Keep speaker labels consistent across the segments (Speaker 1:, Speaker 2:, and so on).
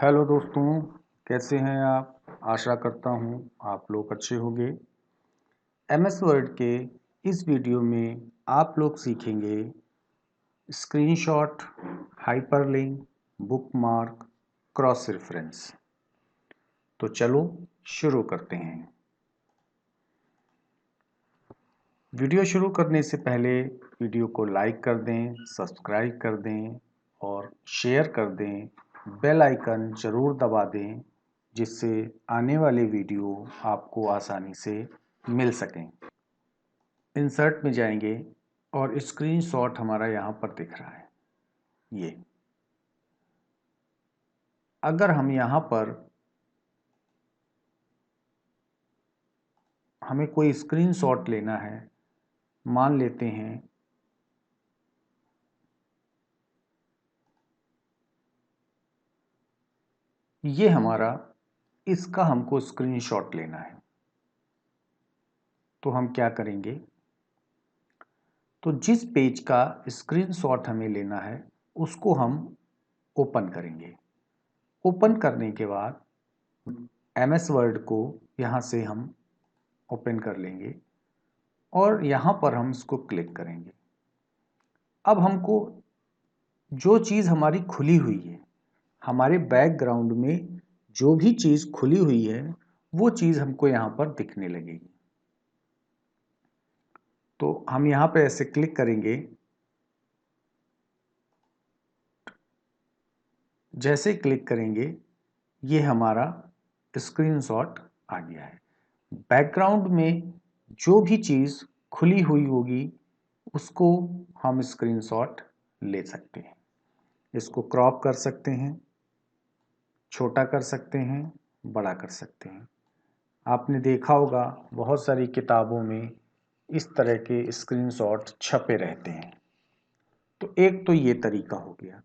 Speaker 1: Hello दोस्तों, कैसे हैं आप। आशा करता हूँ आप लोग अच्छे होंगे। एमएस वर्ड के इस वीडियो में आप लोग सीखेंगे screenshot, hyperlink, bookmark, cross reference. तो चलो शुरू करते हैं। वीडियो शुरू करने से पहले वीडियो को लाइक कर दें, सब्सक्राइब कर दें और शेयर कर दें। बेल आइकन ज़रूर दबा दें जिससे आने वाले वीडियो आपको आसानी से मिल सकें। इंसर्ट में जाएंगे और स्क्रीनशॉट हमारा यहाँ पर दिख रहा है। ये अगर हम यहाँ पर हमें कोई स्क्रीनशॉट लेना है, मान लेते हैं ये हमारा, इसका हमको स्क्रीनशॉट लेना है। तो हम क्या करेंगे, तो जिस पेज का स्क्रीनशॉट हमें लेना है उसको हम ओपन करेंगे। ओपन करने के बाद एमएस वर्ड को यहाँ से हम ओपन कर लेंगे और यहाँ पर हम इसको क्लिक करेंगे। अब हमको जो चीज़ हमारी खुली हुई है, हमारे बैकग्राउंड में जो भी चीज़ खुली हुई है वो चीज़ हमको यहाँ पर दिखने लगेगी। तो हम यहाँ पे ऐसे क्लिक करेंगे। जैसे क्लिक करेंगे ये हमारा स्क्रीनशॉट आ गया है। बैकग्राउंड में जो भी चीज़ खुली हुई होगी उसको हम स्क्रीनशॉट ले सकते हैं। इसको क्रॉप कर सकते हैं, छोटा कर सकते हैं, बड़ा कर सकते हैं। आपने देखा होगा बहुत सारी किताबों में इस तरह के स्क्रीनशॉट छपे रहते हैं। तो एक तो ये तरीका हो गया।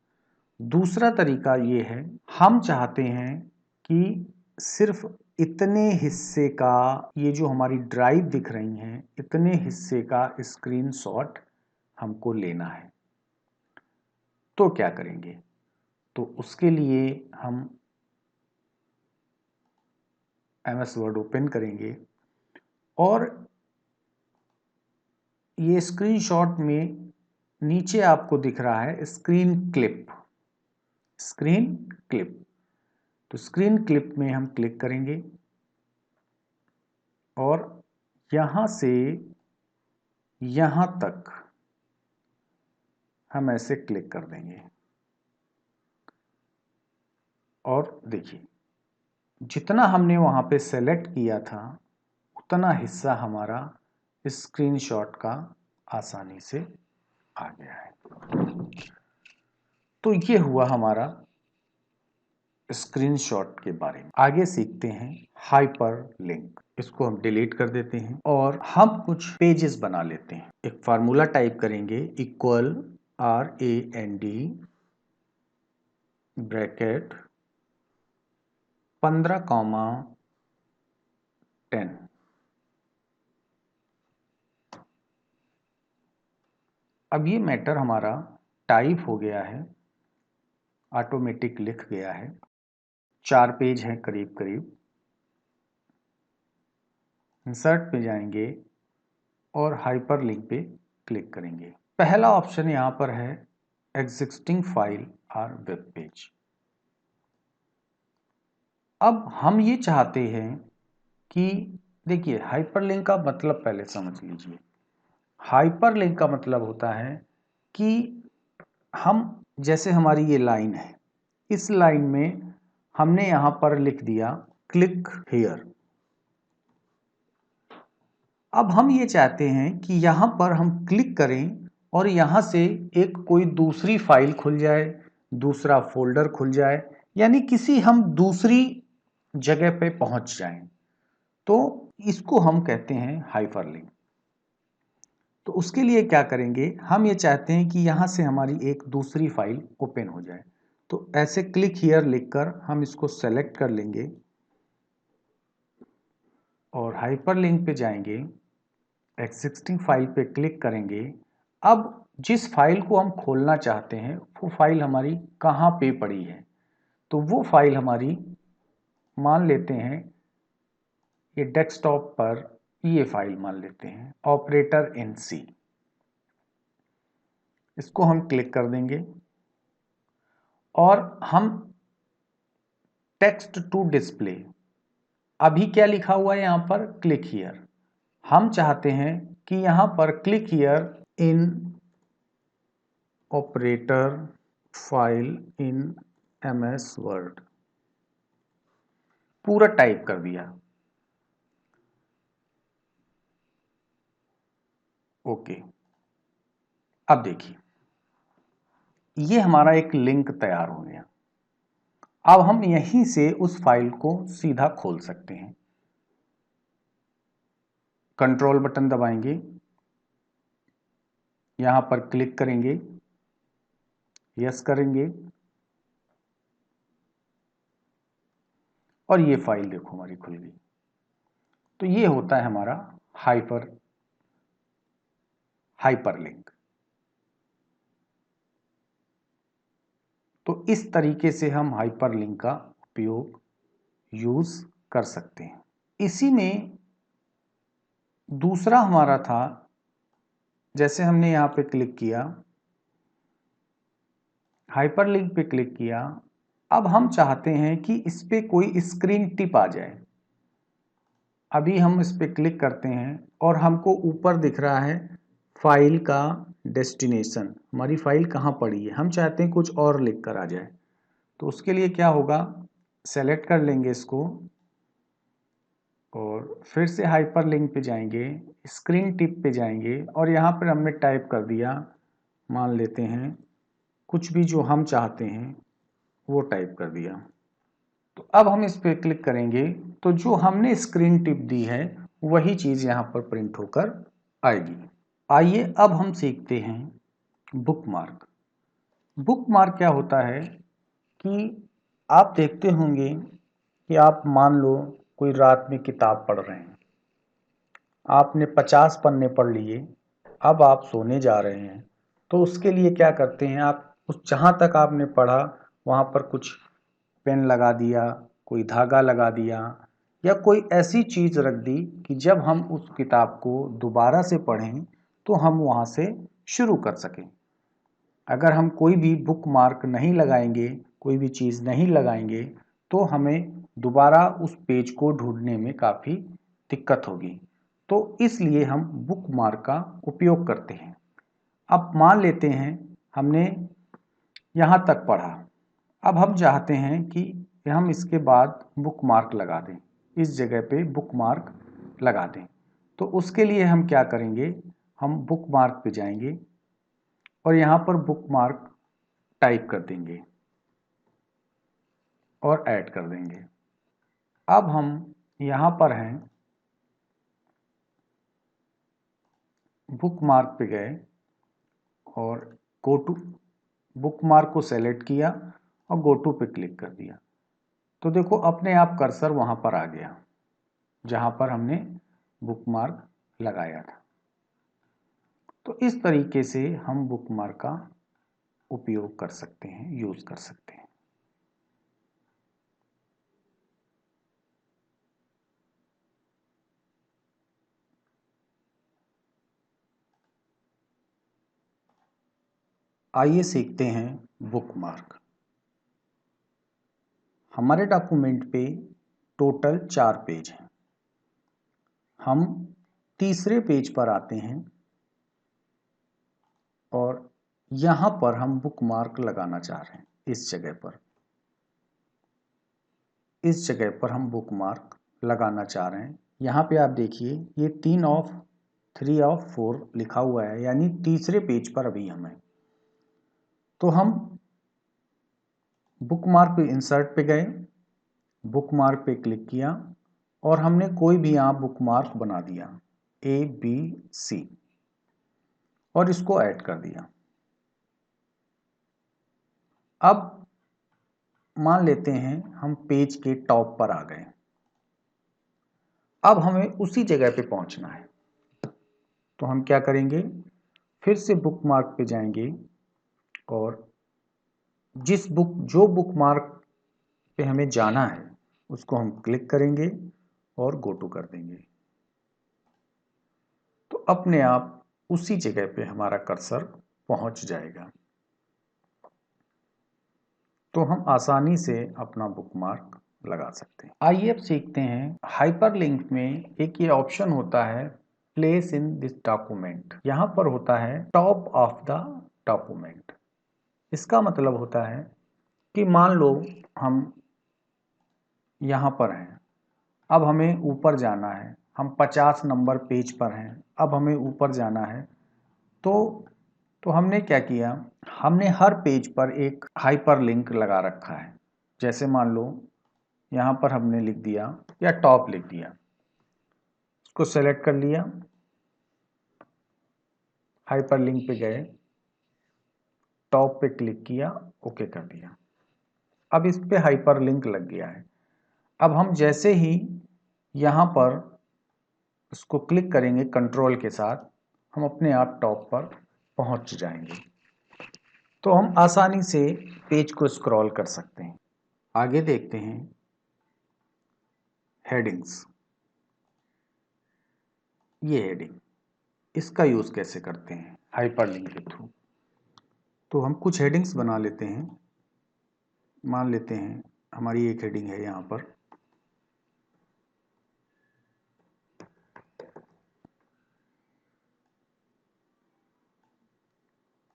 Speaker 1: दूसरा तरीका ये है, हम चाहते हैं कि सिर्फ इतने हिस्से का, ये जो हमारी ड्राइव दिख रही हैं इतने हिस्से का स्क्रीनशॉट हमको लेना है। तो क्या करेंगे, तो उसके लिए हम एमएस वर्ड ओपन करेंगे और ये स्क्रीनशॉट में नीचे आपको दिख रहा है स्क्रीन क्लिप। स्क्रीन क्लिप, तो स्क्रीन क्लिप में हम क्लिक करेंगे और यहाँ से यहाँ तक हम ऐसे क्लिक कर देंगे। और देखिए जितना हमने वहाँ पे सेलेक्ट किया था उतना हिस्सा हमारा स्क्रीनशॉट का आसानी से आ गया है। तो ये हुआ हमारा स्क्रीनशॉट के बारे में। आगे सीखते हैं हाइपर लिंक। इसको हम डिलीट कर देते हैं और हम कुछ पेजेस बना लेते हैं। एक फार्मूला टाइप करेंगे, इक्वल RAND ब्रैकेट 15,10। अब ये मैटर हमारा टाइप हो गया है, ऑटोमेटिक लिख गया है। 4 पेज हैं करीब करीब। इंसर्ट पे जाएंगे और हाइपर लिंक पे क्लिक करेंगे। पहला ऑप्शन यहाँ पर है एग्जिस्टिंग फाइल और वेब पेज। अब हम ये चाहते हैं कि देखिए हाइपरलिंक का मतलब पहले समझ लीजिए। हाइपरलिंक का मतलब होता है कि हम, जैसे हमारी ये लाइन है, इस लाइन में हमने यहाँ पर लिख दिया क्लिक हियर। अब हम ये चाहते हैं कि यहाँ पर हम क्लिक करें और यहाँ से एक कोई दूसरी फाइल खुल जाए, दूसरा फोल्डर खुल जाए, यानी किसी हम दूसरी जगह पे पहुंच जाएं। तो इसको हम कहते हैं हाइपरलिंक। तो उसके लिए क्या करेंगे, हम ये चाहते हैं कि यहाँ से हमारी एक दूसरी फाइल ओपन हो जाए। तो ऐसे क्लिक हियर लिखकर हम इसको सेलेक्ट कर लेंगे और हाइपरलिंक पे जाएंगे, एग्जिस्टिंग फाइल पे क्लिक करेंगे। अब जिस फाइल को हम खोलना चाहते हैं वो फाइल हमारी कहाँ पे पड़ी है, तो वो फाइल हमारी मान लेते हैं ये डेस्कटॉप पर ये फाइल मान लेते हैं ऑपरेटर इन सी। इसको हम क्लिक कर देंगे और हम टेक्स्ट टू डिस्प्ले, अभी क्या लिखा हुआ है यहां पर क्लिक हियर, हम चाहते हैं कि यहां पर click here in operator file in MS word पूरा टाइप कर दिया। ओके, अब देखिए ये हमारा एक लिंक तैयार हो गया। अब हम यहीं से उस फाइल को सीधा खोल सकते हैं। कंट्रोल बटन दबाएंगे, यहां पर क्लिक करेंगे, यस करेंगे और ये फाइल देखो हमारी खुल गई। तो ये होता है हमारा हाइपरलिंक। तो इस तरीके से हम हाइपरलिंक का उपयोग यूज कर सकते हैं। इसी में दूसरा हमारा था, जैसे हमने यहां पे क्लिक किया, हाइपरलिंक पे क्लिक किया, अब हम चाहते हैं कि इस पे कोई स्क्रीन टिप आ जाए। अभी हम इस पे क्लिक करते हैं और हमको ऊपर दिख रहा है फाइल का डेस्टिनेशन, हमारी फाइल कहाँ पड़ी है, हम चाहते हैं कुछ और लिख कर आ जाए। तो उसके लिए क्या होगा, सेलेक्ट कर लेंगे इसको और फिर से हाइपरलिंक पे जाएंगे, स्क्रीन टिप पे जाएंगे और यहाँ पर हमने टाइप कर दिया, मान लेते हैं कुछ भी जो हम चाहते हैं वो टाइप कर दिया। तो अब हम इस पे क्लिक करेंगे तो जो हमने स्क्रीन टिप दी है वही चीज़ यहाँ पर प्रिंट होकर आएगी। आइए अब हम सीखते हैं बुकमार्क। बुकमार्क क्या होता है कि आप देखते होंगे कि आप मान लो कोई रात में किताब पढ़ रहे हैं, आपने 50 पन्ने पढ़ लिए, अब आप सोने जा रहे हैं, तो उसके लिए क्या करते हैं, आप उस जहाँ तक आपने पढ़ा वहाँ पर कुछ पेन लगा दिया, कोई धागा लगा दिया या कोई ऐसी चीज़ रख दी कि जब हम उस किताब को दोबारा से पढ़ें तो हम वहाँ से शुरू कर सकें। अगर हम कोई भी बुक मार्क नहीं लगाएंगे, कोई भी चीज़ नहीं लगाएंगे तो हमें दोबारा उस पेज को ढूंढने में काफ़ी दिक्कत होगी। तो इसलिए हम बुक मार्क का उपयोग करते हैं। अब मान लेते हैं हमने यहाँ तक पढ़ा, अब हम चाहते हैं कि हम इसके बाद बुक मार्क लगा दें, इस जगह पे बुक मार्क लगा दें। तो उसके लिए हम क्या करेंगे, हम बुक मार्क पे जाएंगे और यहाँ पर बुक मार्क टाइप कर देंगे और ऐड कर देंगे। अब हम यहाँ पर हैं, बुक मार्क पे गए और गो टू, बुक मार्क को सेलेक्ट किया और गो टू पे क्लिक कर दिया। तो देखो अपने आप कर्सर वहाँ पर आ गया जहाँ पर हमने बुक मार्क लगाया था। तो इस तरीके से हम बुक मार्क का उपयोग कर सकते हैं, यूज कर सकते हैं। आइए सीखते हैं बुक मार्क। हमारे डॉक्यूमेंट पे टोटल 4 पेज हैं। हम तीसरे पेज पर आते हैं और यहाँ पर हम बुक मार्क लगाना चाह रहे हैं। इस जगह पर हम बुक मार्क लगाना चाह रहे हैं। यहाँ पे आप देखिए ये 3 ऑफ 4 लिखा हुआ है, यानी तीसरे पेज पर अभी हम हैं। तो हम बुक मार्क पे इंसर्ट पे गए, बुक मार्क पे क्लिक किया और हमने कोई भी यहाँ बुक मार्क बना दिया ABC और इसको ऐड कर दिया। अब मान लेते हैं हम पेज के टॉप पर आ गए, अब हमें उसी जगह पे पहुंचना है। तो हम क्या करेंगे, फिर से बुक मार्क पे जाएंगे और जो बुक मार्क पे हमें जाना है उसको हम क्लिक करेंगे और गो टू कर देंगे, तो अपने आप उसी जगह पे हमारा कर्सर पहुंच जाएगा। तो हम आसानी से अपना बुकमार्क लगा सकते हैं। आइए अब सीखते हैं हाइपरलिंक में एक ये ऑप्शन होता है प्लेस इन दिस डॉक्यूमेंट। यहाँ पर होता है टॉप ऑफ द डॉक्यूमेंट। इसका मतलब होता है कि मान लो हम यहाँ पर हैं, अब हमें ऊपर जाना है, हम 50 नंबर पेज पर हैं, अब हमें ऊपर जाना है। तो हमने क्या किया, हमने हर पेज पर एक हाइपरलिंक लगा रखा है। जैसे मान लो यहाँ पर हमने लिख दिया या टॉप लिख दिया, इसको सेलेक्ट कर लिया, हाइपरलिंक पे गए, टॉप पे क्लिक किया, ओके कर दिया। अब इस पे हाइपरलिंक लग गया है। अब हम जैसे ही यहाँ पर इसको क्लिक करेंगे कंट्रोल के साथ, हम अपने आप टॉप पर पहुंच जाएंगे। तो हम आसानी से पेज को स्क्रॉल कर सकते हैं। आगे देखते हैं हेडिंग्स। ये हेडिंग, इसका यूज़ कैसे करते हैं हाइपरलिंक के थ्रू। तो हम कुछ हेडिंग्स बना लेते हैं। मान लेते हैं हमारी एक हेडिंग है यहाँ पर,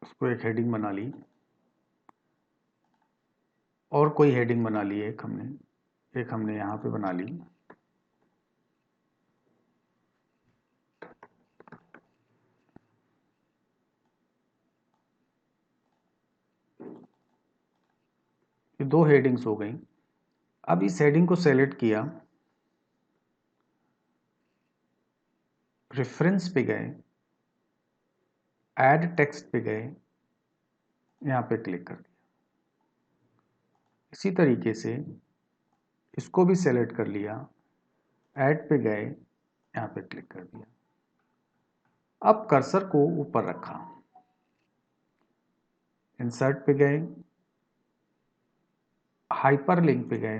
Speaker 1: उसको एक हेडिंग बना ली, और कोई हेडिंग बना ली एक हमने यहाँ पे बना ली। ये दो हेडिंग्स हो गई। अब इस हेडिंग को सेलेक्ट किया, रेफरेंस पे गए, ऐड टेक्स्ट पे गए, यहाँ पे क्लिक कर दिया। इसी तरीके से इसको भी सेलेक्ट कर लिया, ऐड पे गए, यहाँ पे क्लिक कर दिया। अब कर्सर को ऊपर रखा, इंसर्ट पे गए, हाइपरलिंक पे गए,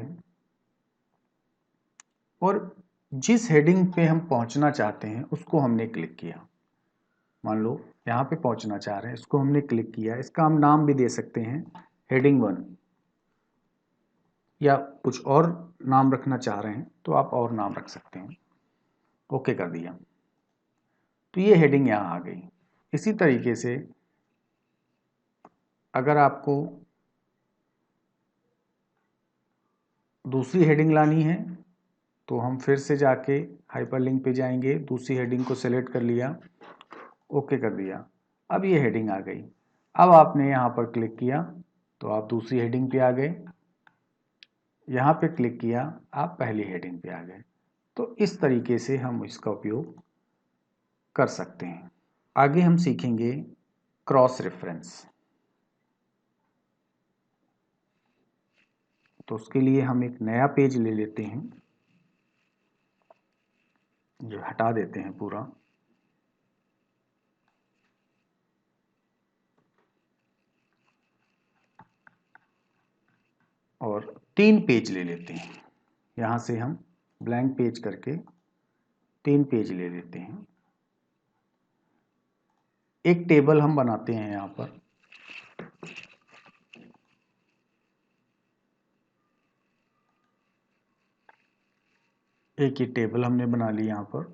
Speaker 1: और जिस हेडिंग पे हम पहुंचना चाहते हैं उसको हमने क्लिक किया। मान लो यहाँ पे पहुंचना चाह रहे हैं, इसको हमने क्लिक किया। इसका हम नाम भी दे सकते हैं हेडिंग 1, या कुछ और नाम रखना चाह रहे हैं तो आप और नाम रख सकते हैं। ओके कर दिया, तो ये हेडिंग यहाँ आ गई। इसी तरीके से अगर आपको दूसरी हेडिंग लानी है तो हम फिर से जाके हाइपरलिंक पे जाएंगे, दूसरी हेडिंग को सेलेक्ट कर लिया, ओके कर दिया। अब ये हेडिंग आ गई। अब आपने यहाँ पर क्लिक किया तो आप दूसरी हेडिंग पे आ गए, यहाँ पे क्लिक किया आप पहली हेडिंग पे आ गए। तो इस तरीके से हम इसका उपयोग कर सकते हैं। आगे हम सीखेंगे क्रॉस रेफरेंस। तो उसके लिए हम एक नया पेज ले लेते हैं, जो हटा देते हैं पूरा, और 3 पेज ले लेते हैं। यहाँ से हम ब्लैंक पेज करके 3 पेज ले लेते हैं। एक टेबल हम बनाते हैं यहाँ पर, एक ही टेबल हमने बना ली यहाँ पर,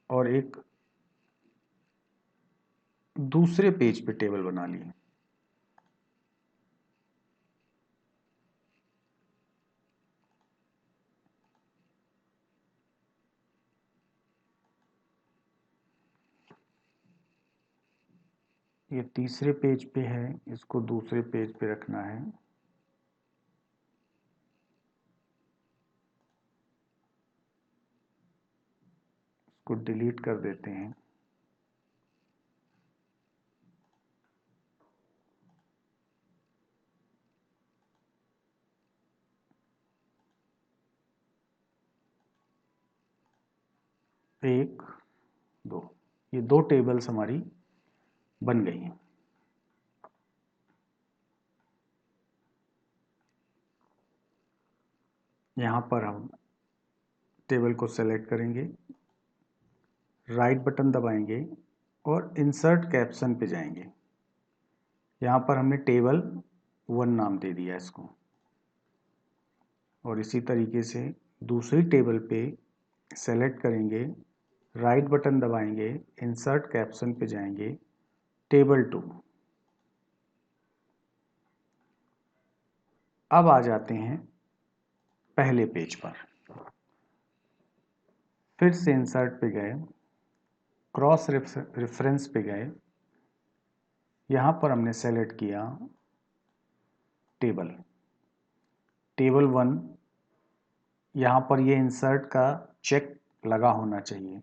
Speaker 1: और एक दूसरे पेज पे टेबल बना ली। ये तीसरे पेज पे है, इसको दूसरे पेज पे रखना है। इसको डिलीट कर देते हैं। एक, दो, ये 2 टेबल्स हमारी बन गई हैं। यहाँ पर हम टेबल को सेलेक्ट करेंगे, राइट बटन दबाएंगे और इंसर्ट कैप्शन पे जाएंगे। यहाँ पर हमने टेबल 1 नाम दे दिया इसको, और इसी तरीके से दूसरी टेबल पे सेलेक्ट करेंगे, राइट बटन दबाएंगे, इंसर्ट कैप्शन पे जाएंगे, टेबल 2। अब आ जाते हैं पहले पेज पर। फिर से इंसर्ट पे गए, क्रॉस रेफरेंस पे गए, यहाँ पर हमने सेलेक्ट किया टेबल 1। यहाँ पर ये इंसर्ट का चेक लगा होना चाहिए।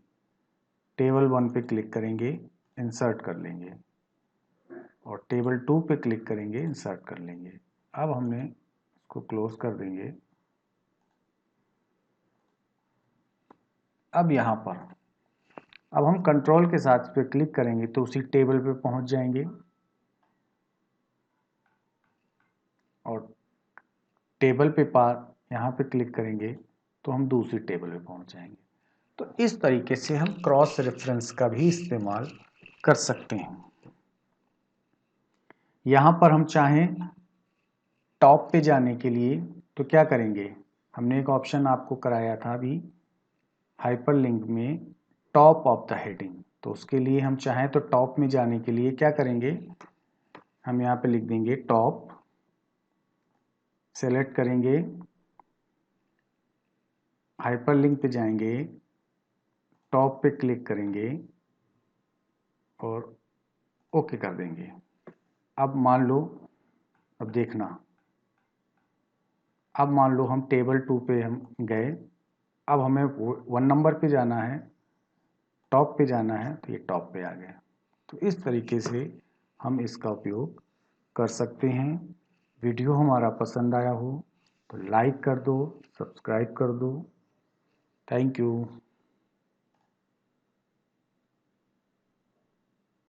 Speaker 1: टेबल 1 पे क्लिक करेंगे, इंसर्ट कर लेंगे, और टेबल 2 पे क्लिक करेंगे, इंसर्ट कर लेंगे। अब हमने इसको क्लोज कर देंगे। अब यहाँ पर अब हम कंट्रोल के साथ पे क्लिक करेंगे तो उसी टेबल पे पहुंच जाएंगे, और टेबल पे यहाँ पे क्लिक करेंगे तो हम दूसरी टेबल पे पहुंच जाएंगे। तो इस तरीके से हम क्रॉस रेफरेंस का भी इस्तेमाल कर सकते हैं। यहाँ पर हम चाहें टॉप पे जाने के लिए तो क्या करेंगे, हमने एक ऑप्शन आपको कराया था अभी हाइपरलिंक में, टॉप ऑफ द हेडिंग। तो उसके लिए हम चाहें तो टॉप में जाने के लिए क्या करेंगे, हम यहाँ पे लिख देंगे टॉप, सेलेक्ट करेंगे, हाइपरलिंक पे जाएंगे, टॉप पे क्लिक करेंगे और ओके कर देंगे। अब मान लो, अब देखना, अब मान लो हम टेबल 2 पे हम गए, अब हमें 1 नंबर पे जाना है, टॉप पे जाना है, तो ये टॉप पे आ गया। तो इस तरीके से हम इसका उपयोग कर सकते हैं। वीडियो हमारा पसंद आया हो तो लाइक कर दो, सब्सक्राइब कर दो। Thank you.